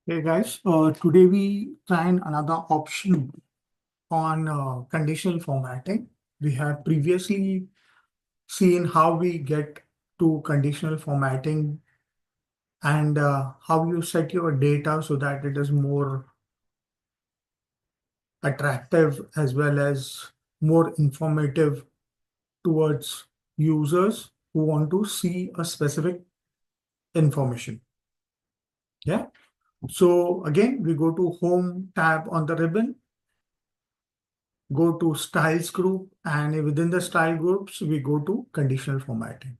Hey guys, today we try another option on conditional formatting. We have previously seen how we get to conditional formatting and how you set your data so that it is more attractive as well as more informative towards users who want to see a specific information. Yeah. So again, we go to Home tab on the ribbon, go to styles group, and within the style groups, we go to conditional formatting.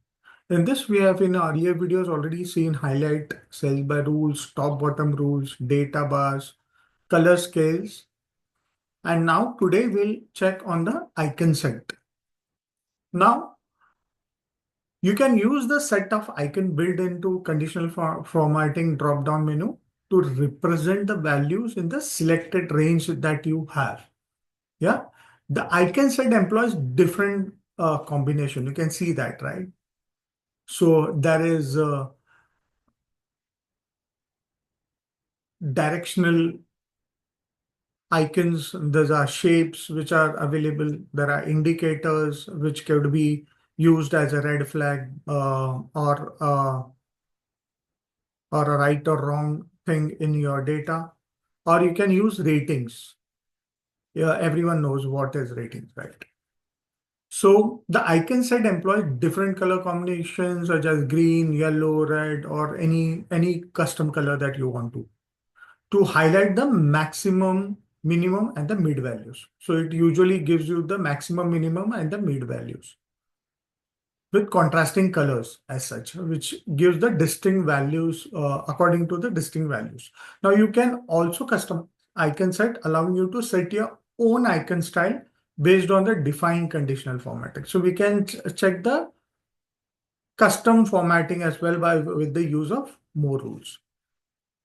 In this, we have in earlier videos already seen highlight, cells by rules, top bottom rules, data bars, color scales. And now today we'll check on the icon set. Now you can use the set of icon built into conditional formatting drop-down menu to represent the values in the selected range that you have. Yeah, the icon set employs different combination. You can see that, right? So there is directional icons. There are shapes which are available. There are indicators which could be used as a red flag or a right or wrong thing in your data. Or you can use ratings. Yeah, everyone knows what is ratings, right? So the icon set employs different color combinations such as green, yellow, red, or any custom color that you want to highlight the maximum, minimum, and the mid values. So it usually gives you the maximum, minimum, and the mid values with contrasting colors as such, which gives the distinct values according to the distinct values. Now you can also custom icon set, allowing you to set your own icon style based on the defined conditional formatting. So we can check the custom formatting as well with the use of more rules.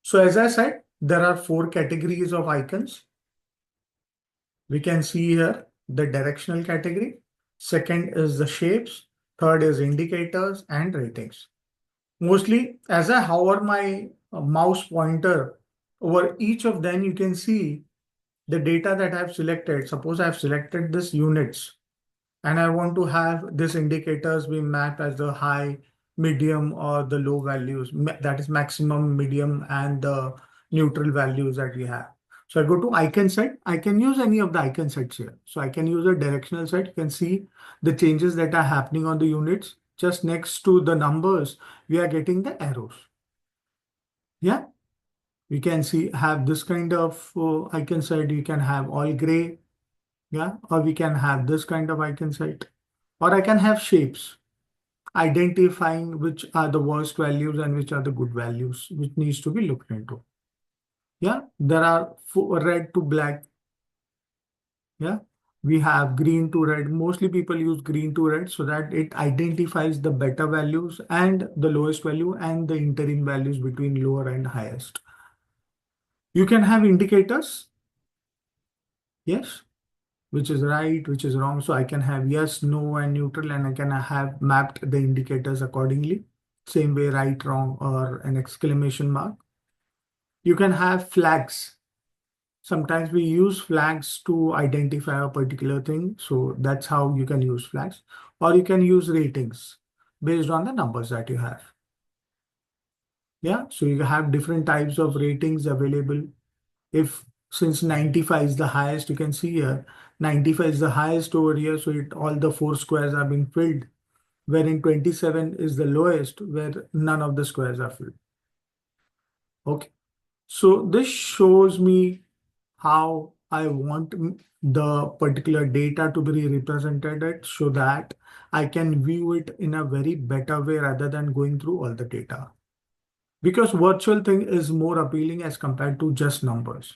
So as I said, there are 4 categories of icons. We can see here the directional category. Second is the shapes. Third is indicators and ratings. Mostly, as I hover my mouse pointer over each of them, you can see the data that I've selected. Suppose I've selected this units and I want to have this indicators be mapped as the high, medium, or the low values. That is maximum, medium, and the neutral values that we have. So I go to icon set. I can use any of the icon sets here. So I can use a directional set. You can see the changes that are happening on the units. Just next to the numbers, we are getting the arrows. Yeah, we can see have this kind of icon set. You can have all gray. Yeah, or we can have this kind of icon set. Or I can have shapes identifying which are the worst values and which are the good values, which needs to be looked into. Yeah, there are red to black. Yeah, we have green to red. Mostly people use green to red so that it identifies the better values and the lowest value and the interim values between lower and highest. You can have indicators. Yes, which is right, which is wrong. So I can have yes, no, and neutral, and I can have mapped the indicators accordingly. Same way, right, wrong, or an exclamation mark. You can have flags. Sometimes we use flags to identify a particular thing. So that's how you can use flags. Or you can use ratings based on the numbers that you have. Yeah, so you have different types of ratings available. If since 95 is the highest, you can see here 95 is the highest over here. So all the 4 squares are being filled, wherein 27 is the lowest, where none of the squares are filled. Okay. So this shows me how I want the particular data to be represented so that I can view it in a very better way rather than going through all the data. Because virtual thing is more appealing as compared to just numbers.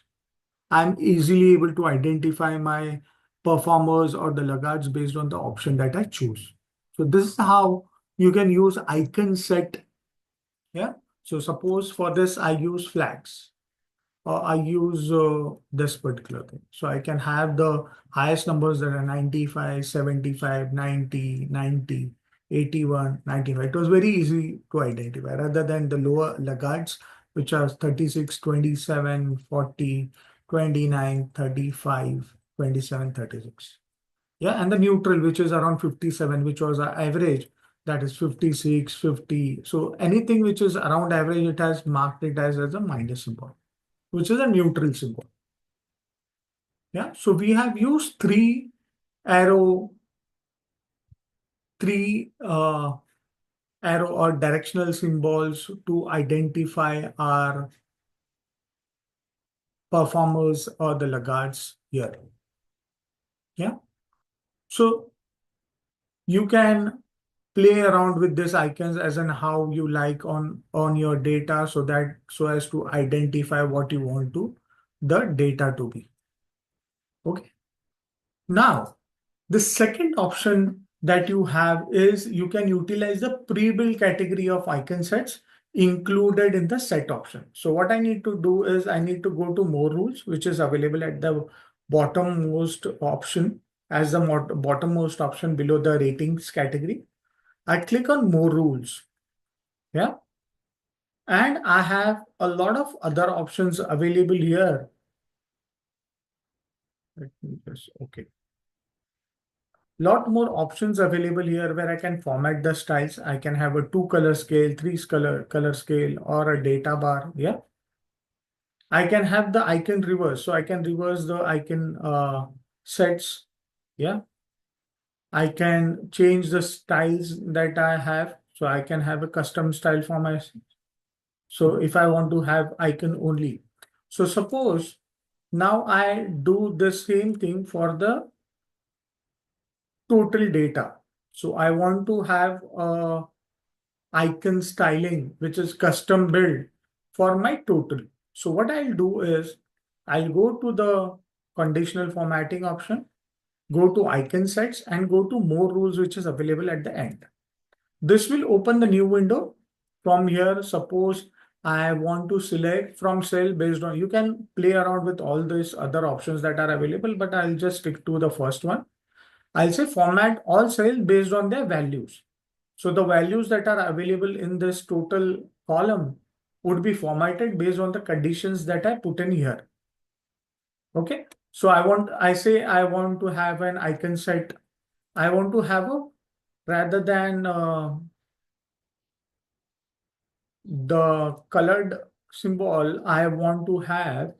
I'm easily able to identify my performers or the laggards based on the option that I choose. So this is how you can use icon set. Yeah. So suppose for this, I use flags or I use this particular thing. So I can have the highest numbers that are 95, 75, 90, 81, 95. It was very easy to identify rather than the lower laggards which are 36, 27, 40, 29, 35, 27, 36. Yeah, and the neutral, which is around 57, which was our average, that is 56, 50. So anything which is around average, it has marked it as a minus symbol, which is a neutral symbol. Yeah, so we have used arrow, three arrow or directional symbols to identify our performers or the laggards here. Yeah, so you can play around with these icons as in how you like on your data, so as to identify what you want to the data to be. Okay, now the second option that you have is you can utilize the pre-built category of icon sets included in the set option. So what I need to do is I need to go to more rules, which is available at the bottommost option as the bottommost option below the ratings category. I click on more rules. Yeah. And I have a lot of other options available here. Let me just, okay. Lot more options available here where I can format the styles. I can have a 2-color scale, 3-color scale, or a data bar. Yeah. I can have the icon reverse. So I can reverse the icon sets. Yeah. I can change the styles that I have. So I can have a custom style for my. So if I want to have icon only. So suppose now I do the same thing for the total data. So I want to have a icon styling, which is custom built for my total. So what I'll do is I'll go to the conditional formatting option, go to icon sets and go to more rules, which is available at the end. This will open the new window. From here, suppose I want to select from cell based on, you can play around with all these other options that are available, but I'll just stick to the first one. I'll say format all cells based on their values. So the values that are available in this total column would be formatted based on the conditions that I put in here. Okay. So I say I want to have an icon set. I want to have a, rather than the colored symbol, I want to have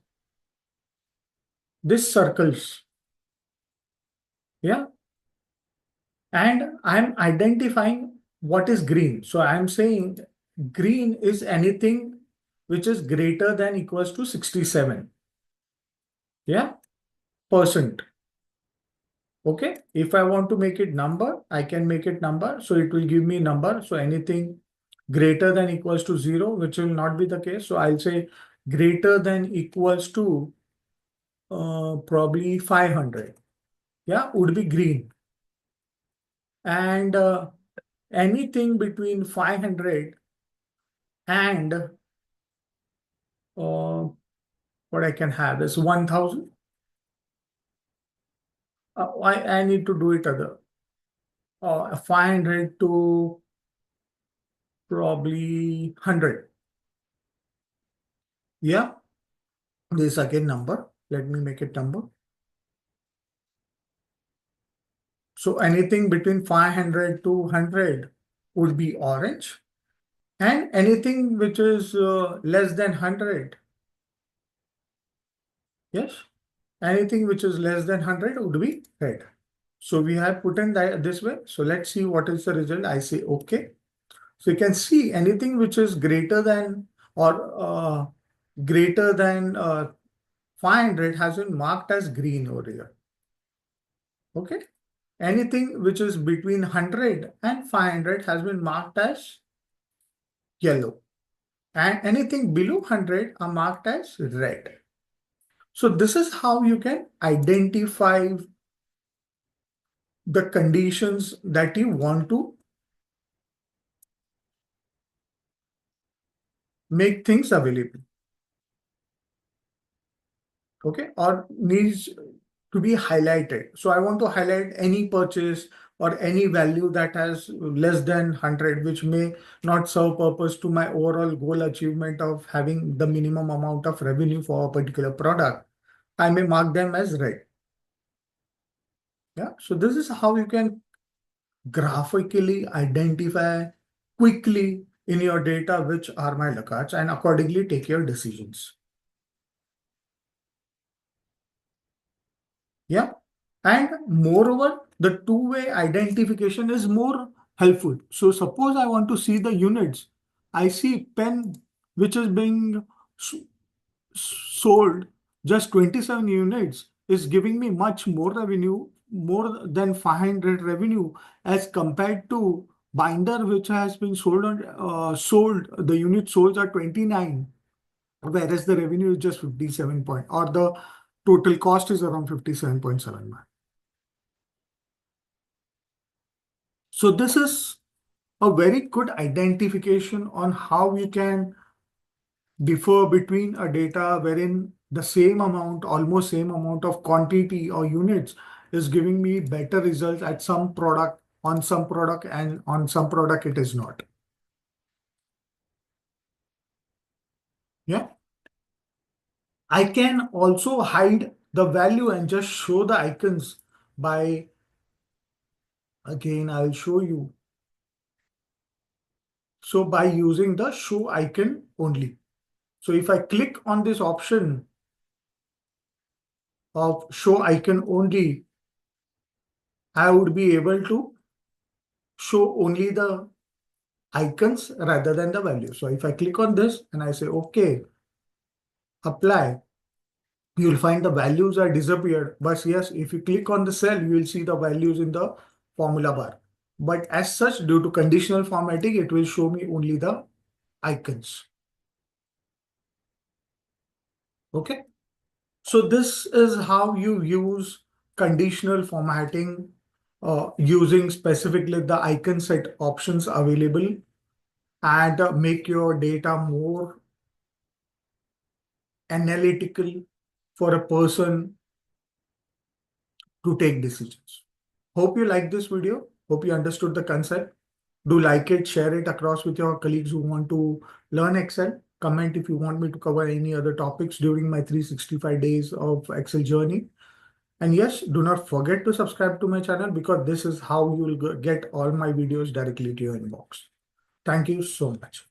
this circles. Yeah. And I'm identifying what is green. So I'm saying green is anything which is greater than equals to 67. Yeah. Percent. Okay. If I want to make it number, I can make it number. So it will give me number. So anything greater than equals to 0, which will not be the case. So I'll say greater than equals to probably 500. Yeah, would be green. And anything between 500 and what I can have is 1000. I need to do it other. 500 to probably 100. Yeah, this again number. Let me make it number. So anything between 500 to 100 would be orange. And anything which is less than 100. Yes. Anything which is less than 100 would be red. So we have put in that this way. So let's see what is the result. I say okay. So you can see anything which is greater than or greater than 500 has been marked as green over here. Okay. Anything which is between 100 and 500 has been marked as yellow. And anything below 100 are marked as red. So this is how you can identify the conditions that you want to make things available. Okay, or needs to be highlighted. So I want to highlight any purchase or any value that has less than 100, which may not serve purpose to my overall goal achievement of having the minimum amount of revenue for a particular product, I may mark them as red. Yeah. So this is how you can graphically identify quickly in your data which are my laggards and accordingly take your decisions. Yeah. And moreover, the two-way identification is more helpful. So suppose I want to see the units. I see pen which is being sold just 27 units is giving me much more revenue, more than 500 revenue as compared to binder which has been sold, the unit sold are 29, whereas the revenue is just 57 point, or the total cost is around 57.7. So this is a very good identification on how you can differ between a data wherein the same amount, almost same amount of quantity or units is giving me better results at some product, on some product, and on some product it is not. Yeah. I can also hide the value and just show the icons by, again, I'll show you. So by using the show icon only. So if I click on this option of show icon only, I would be able to show only the icons rather than the value. So if I click on this and I say, okay, apply, you'll find the values are disappeared. But yes, if you click on the cell, you will see the values in the formula bar. But as such, due to conditional formatting, it will show me only the icons. Okay. So this is how you use conditional formatting using specifically the icon set options available and make your data more analytical for a person to take decisions. Hope you like this video. Hope you understood the concept. Do like it, share it across with your colleagues who want to learn Excel. Comment if you want me to cover any other topics during my 365 days of Excel journey. And yes, do not forget to subscribe to my channel because this is how you will get all my videos directly to your inbox. Thank you so much.